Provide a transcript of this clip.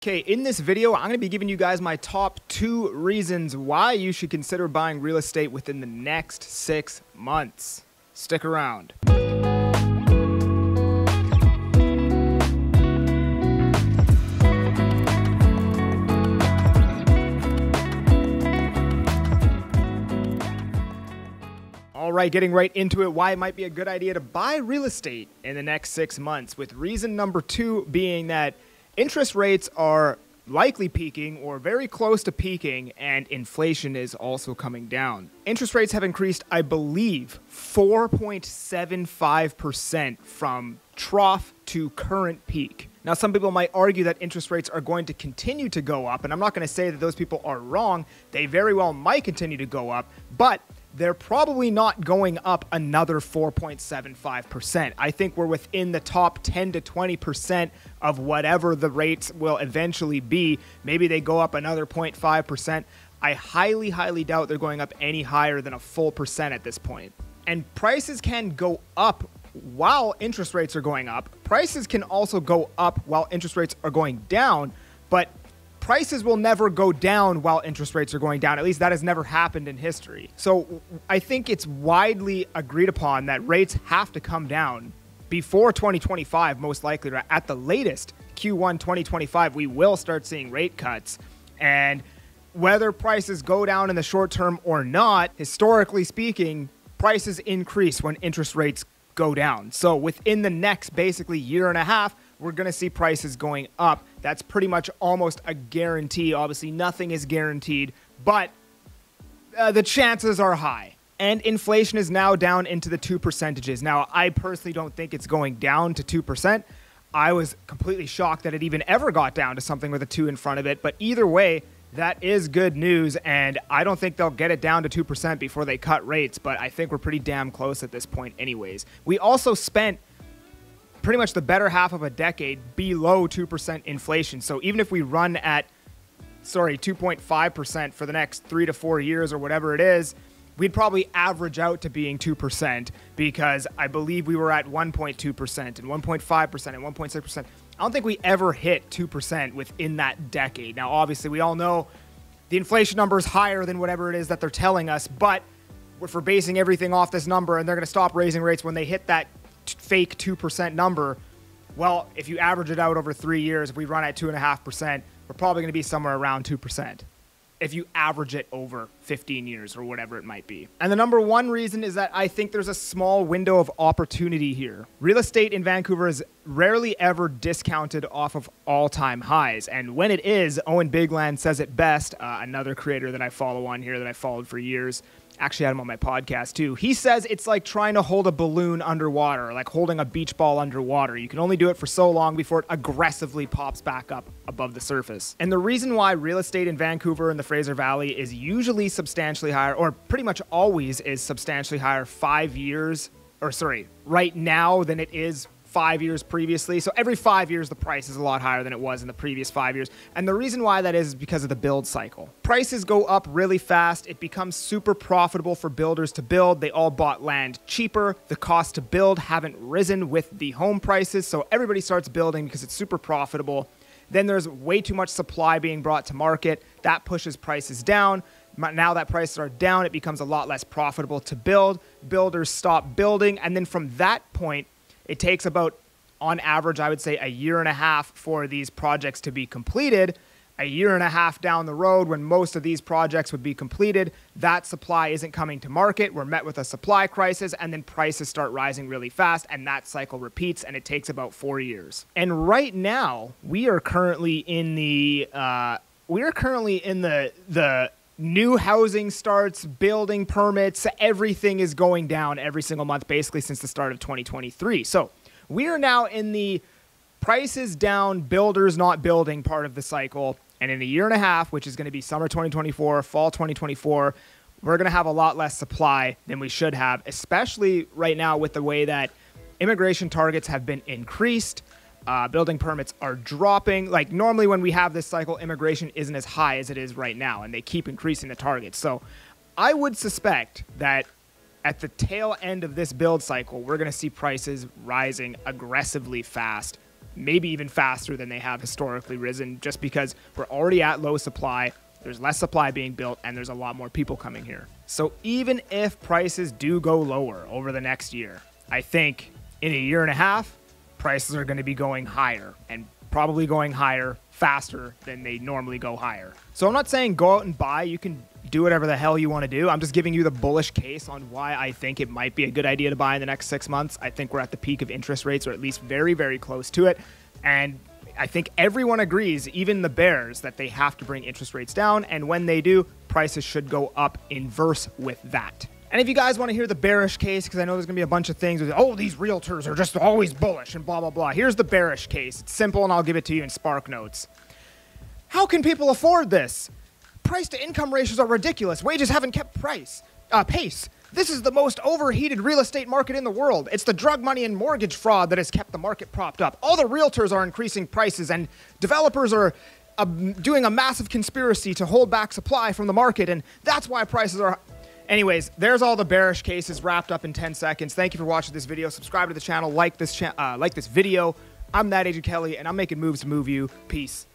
Okay, in this video, I'm going to be giving you guys my top 2 reasons why you should consider buying real estate within the next 6 months. Stick around. All right, getting right into it, why it might be a good idea to buy real estate in the next 6 months, with reason number 2 being that interest rates are likely peaking or very close to peaking, and inflation is also coming down. Interest rates have increased, I believe, 4.75% from trough to current peak. Now, some people might argue that interest rates are going to continue to go up, and I'm not going to say that those people are wrong. They very well might continue to go up, but they're probably not going up another 4.75%. I think we're within the top 10 to 20% of whatever the rates will eventually be. Maybe they go up another 0.5%. I highly, highly doubt they're going up any higher than a full percent at this point. And prices can go up while interest rates are going up. Prices can also go up while interest rates are going down, but prices will never go down while interest rates are going down. At least that has never happened in history. So I think it's widely agreed upon that rates have to come down before 2025, most likely. At the latest, Q1 2025, we will start seeing rate cuts. And whether prices go down in the short term or not, historically speaking, prices increase when interest rates go down. So within the next basically year and a half, we're going to see prices going up. That's pretty much almost a guarantee. Obviously, nothing is guaranteed, but the chances are high. And inflation is now down into the 2%. Now, I personally don't think it's going down to 2%. I was completely shocked that it even ever got down to something with a 2 in front of it. But either way, that is good news, and I don't think they'll get it down to 2% before they cut rates, but I think we're pretty damn close at this point anyways. We also spent pretty much the better half of a decade below 2% inflation. So even if we run at, 2.5% for the next 3 to 4 years or whatever it is, we'd probably average out to being 2%, because I believe we were at 1.2% and 1.5% and 1.6%. I don't think we ever hit 2% within that decade. Now, obviously, we all know the inflation number is higher than whatever it is that they're telling us, but if we're basing everything off this number and they're going to stop raising rates when they hit that fake 2% number, well, if you average it out over 3 years, if we run at 2.5%, we're probably going to be somewhere around 2% if you average it over 15 years or whatever it might be. And the number 1 reason is that I think there's a small window of opportunity here. Real estate in Vancouver is rarely ever discounted off of all-time highs. And when it is, Owen Bigland says it best, another creator that I follow on here that I followed for years. Actually had him on my podcast too. He says it's like trying to hold a balloon underwater, like holding a beach ball underwater. You can only do it for so long before it aggressively pops back up above the surface. And the reason why real estate in Vancouver and the Fraser Valley is usually substantially higher, or pretty much always is substantially higher right now than it is 5 years previously. So every 5 years, the price is a lot higher than it was in the previous 5 years. And the reason why that is because of the build cycle. Prices go up really fast. It becomes super profitable for builders to build. They all bought land cheaper. The cost to build haven't risen with the home prices. So everybody starts building because it's super profitable. Then there's way too much supply being brought to market. That pushes prices down. Now that prices are down, it becomes a lot less profitable to build. Builders stop building. And then from that point, it takes about, on average, I would say a year and a half for these projects to be completed. A year and a half down the road, when most of these projects would be completed, that supply isn't coming to market. We're met with a supply crisis, and then prices start rising really fast, and that cycle repeats, and it takes about 4 years. And right now, we are currently in the new housing starts, building permits, everything is going down every single month, basically since the start of 2023. So we are now in the prices down, builders not building part of the cycle. And in a year and a half, which is going to be summer 2024, fall 2024, we're going to have a lot less supply than we should have, especially right now with the way that immigration targets have been increased. Building permits are dropping. Like normally when we have this cycle, immigration isn't as high as it is right now, and they keep increasing the targets. So I would suspect that at the tail end of this build cycle, we're going to see prices rising aggressively fast maybe even faster than they have historically risen, just because we're already at low supply. There's less supply being built, and there's a lot more people coming here. So even if prices do go lower over the next year, I think in a year and a half, prices are going to be going higher, and probably going higher faster than they normally go higher. So I'm not saying go out and buy. You can do whatever the hell you want to do. I'm just giving you the bullish case on why I think it might be a good idea to buy in the next 6 months. I think we're at the peak of interest rates, or at least very, very close to it. And I think everyone agrees, even the bears, that they have to bring interest rates down. And when they do, prices should go up inverse with that. And if you guys want to hear the bearish case, because I know there's going to be a bunch of things with, oh, these realtors are just always bullish and blah, blah, blah. Here's the bearish case. It's simple, and I'll give it to you in Spark Notes. How can people afford this? Price to income ratios are ridiculous. Wages haven't kept pace. This is the most overheated real estate market in the world. It's the drug money and mortgage fraud that has kept the market propped up. All the realtors are increasing prices, and developers are doing a massive conspiracy to hold back supply from the market, and that's why prices are... Anyways, there's all the bearish cases wrapped up in 10 seconds. Thank you for watching this video. Subscribe to the channel, like this video. I'm 𝐎𝐕𝐃𝐄𝐒, and I'm making moves to move you. Peace.